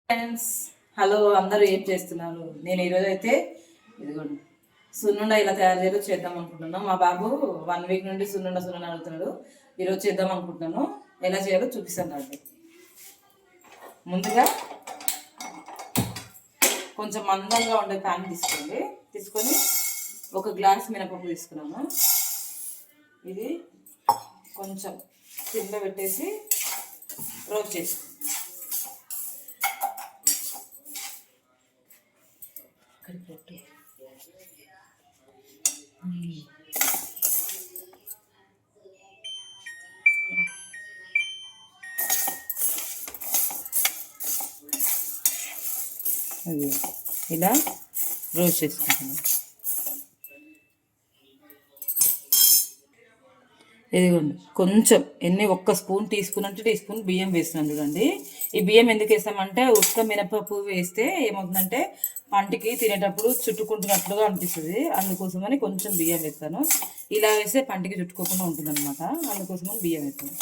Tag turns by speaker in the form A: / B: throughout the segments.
A: Friends, hello అందరూ ఏం చేస్తున్నారు? నేను ఈరోజు అయితే ఇదిగోండి సున్నుండ ఇలా తయారు చేద్దాం అనుకుంటున్నాను. మా బాబు 1 వీక్ నుండి సున్నుండ అడుగుతున్నాడు. ఈరోజు చేద్దాం అనుకుంటున్నాను. ఎలా చేయాలో చూపిస్తాను అండి. ముందుగా కొంచెం మందంగా ఉండే ప్యాన్ తీసుకొని ఒక గ్లాస్ మినపప్పు తీసుకున్నాము. ఇది కొంచెం సిమ్లో పెట్టేసి రోస్ట్ చేసుకున్నాం. అది ఇలా రోస్ట్ చేసుకుంటున్నాం. ఇదిగోండి కొంచెం ఒక్క టీ స్పూన్ బియ్యం వేస్తున్నాను. చూడండి, ఈ బియ్యం ఎందుకు వేస్తామంటే ఉత్త మినపప్పు వేస్తే ఏమవుతుందంటే పంటికి తినేటప్పుడు చుట్టుకుంటున్నట్లుగా అనిపిస్తుంది. అందుకోసమని కొంచెం బియ్యం వేస్తాను. ఇలా వేస్తే పంటికి చుట్టుకోకుండా ఉంటుంది అనమాట. అందుకోసమని బియ్యం వేస్తాను.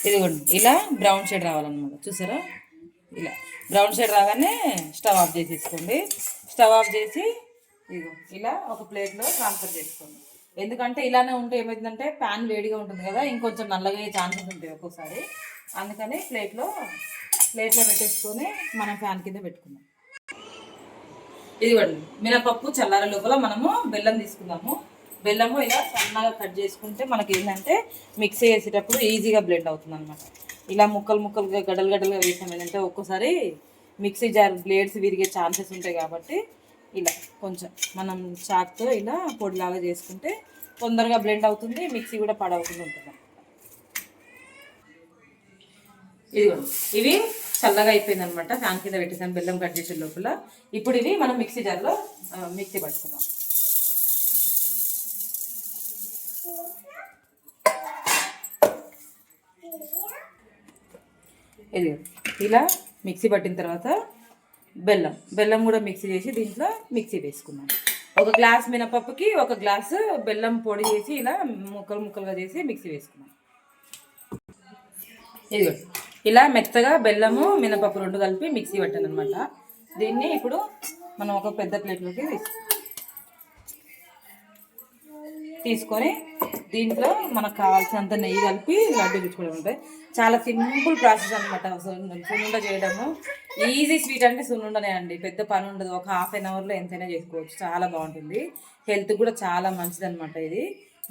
A: ఇదిగోండి ఇలా బ్రౌన్ షేడ్ రావాలన్నమాట. చూసారా, ఇలా బ్రౌన్ షేడ్ రాగానే స్టవ్ ఆఫ్ చేసేసుకోండి. స్టవ్ ఆఫ్ చేసి ఇదిగో ఇలా ఒక ప్లేట్లో ట్రాన్స్ఫర్ చేసుకోండి. ఎందుకంటే ఇలానే ఉంటే ఏమవుతుందంటే ప్యాన్ వేడిగా ఉంటుంది కదా, ఇంకొంచెం నల్లగా అయ్యే ఛాన్సెస్ ఉంటాయి ఒక్కోసారి. అందుకని ప్లేట్లో పెట్టేసుకొని మనం ఫ్యాన్ కింద పెట్టుకుందాం. ఇదిగోండి మినపప్పు చల్లారే లోపల మనము బెల్లం తీసుకుందాము. బెల్లము ఇలా సన్నగా కట్ చేసుకుంటే మనకి ఏంటంటే మిక్సీ వేసేటప్పుడు ఈజీగా బ్లెండ్ అవుతుంది అనమాట. ఇలా ముక్కలుగా గడలుగా వేసాం ఏంటంటే ఒక్కోసారి మిక్సీ జార్ బ్లేడ్స్ విరిగే ఛాన్సెస్ ఉంటాయి. కాబట్టి ఇలా కొంచెం మనం చాక్తో ఇలా పొడిలాగా చేసుకుంటే తొందరగా బ్లెండ్ అవుతుంది, మిక్సీ కూడా పాడవకుండా ఉంటుంది. ఇదిగోండి ఇవి చల్లగా అయిపోయింది అనమాట. ఫ్యాన్ కింద పెట్టేసాను బెల్లం కట్ చేసే లోపల. ఇప్పుడు ఇవి మనం మిక్సీ జార్లో మిక్సీ పట్టుకుందాం. ఇది ఇలా మిక్సీ పట్టిన తర్వాత బెల్లం కూడా మిక్సీ చేసి దీంట్లో మిక్సీ వేసుకున్నాం. ఒక గ్లాస్ మినపప్పుకి ఒక గ్లాసు బెల్లం పొడి చేసి ఇలా ముక్కలుగా చేసి మిక్సీ వేసుకున్నాం. ఇది ఇలా మెత్తగా బెల్లము మినపప్పు రెండు కలిపి మిక్సీ పట్టాను అనమాట. దీన్ని ఇప్పుడు మనం ఒక పెద్ద ప్లేట్లోకి తీసుకొని దీంట్లో మనకు కావాల్సినంత నెయ్యి కలిపి లడ్డు చుట్టుకోవడం ఉంటాయి. చాలా సింపుల్ ప్రాసెస్ అనమాట. సున్నుండ చేయడము ఈజీ. స్వీట్ అంటే సున్నుండనే అండి, పెద్ద పని ఉండదు. ఒక ½ an hourలో ఎంతైనా చేసుకోవచ్చు. చాలా బాగుంటుంది, హెల్త్ కూడా చాలా మంచిది అనమాట. ఇది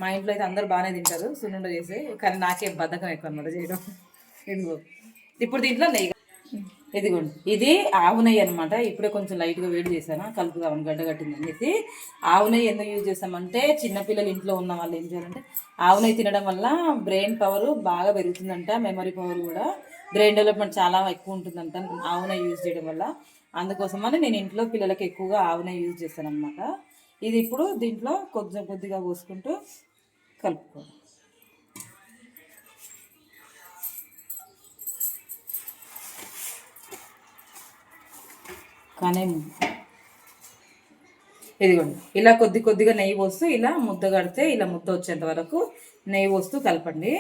A: మా ఇంట్లో అయితే అందరూ బాగానే తింటారు సున్నుండ చేసి, కానీ నాకే బద్ధకం ఎక్కువ అనమాట చేయడం. ఇప్పుడు దీంట్లో నెయ్యి, ఇదిగోండి ఇది ఆవు నెయ్యి అనమాట. ఇప్పుడే కొంచెం లైట్గా వేడి చేశాను, కలుపుదామని గడ్డ కట్టింది అనేసి. ఆవు నెయ్యి ఎందుకు యూజ్ చేస్తామంటే చిన్నపిల్లలు ఇంట్లో ఉన్న వాళ్ళు ఏం చేయాలంటే ఆవు నెయ్యి తినడం వల్ల బ్రెయిన్ పవర్ బాగా పెరుగుతుందంట, మెమరీ పవర్ కూడా, బ్రెయిన్ డెవలప్మెంట్ చాలా ఎక్కువ ఉంటుందంట ఆవు నెయ్యి యూజ్ చేయడం వల్ల. అందుకోసమని నేను ఇంట్లో పిల్లలకి ఎక్కువగా ఆవు నెయ్యి యూజ్ చేస్తాను అనమాట. ఇది ఇప్పుడు దీంట్లో కొద్దిగా పోసుకుంటూ కలుపుకోవాలి. కానీ ఇదిగోండి ఇలా కొద్దిగా నెయ్యి పోస్తూ ఇలా ముద్ద కడితే ఇలా ముద్ద వచ్చేంత వరకు నెయ్యి పోస్తూ కలపండి.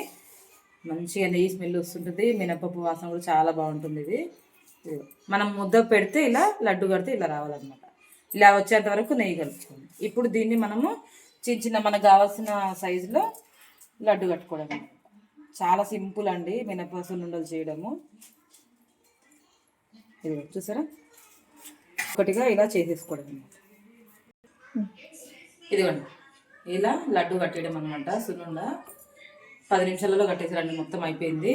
A: మంచిగా నెయ్యి స్మెల్ వస్తుంటుంది, మినపప్పు వాసన కూడా చాలా బాగుంటుంది. ఇది మనం ముద్ద పెడితే ఇలా లడ్డు కడితే ఇలా రావాలన్నమాట. ఇలా వచ్చేంత వరకు నెయ్యి కలుపుకోండి. ఇప్పుడు దీన్ని మనము చిన్న మనకు కావాల్సిన సైజులో లడ్డు కట్టుకోవడం. చాలా సింపుల్ అండి మినపప్పు సున్నుండలు చేయడము. ఇది చూసారా, ఒకటిగా ఇలా చేసేసుకోవడం అనమాట. ఇదిగోండి ఇలా లడ్డు కట్టేయడం అనమాట. సున్నుండ 10 నిమిషాలలో కట్టేసారండి, మొత్తం అయిపోయింది.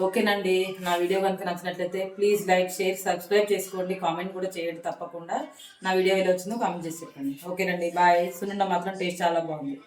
A: ఓకేనండి, నా వీడియో కనుక నచ్చినట్లయితే ప్లీజ్ లైక్, షేర్, సబ్స్క్రైబ్ చేసుకోండి. కామెంట్ కూడా చేయండి తప్పకుండా. నా వీడియో ఎలా వచ్చిందో కామెంట్ చేసి చెప్పండి. ఓకేనండి, బాయ్. సున్నుండ మాత్రం టేస్ట్ చాలా బాగుంది.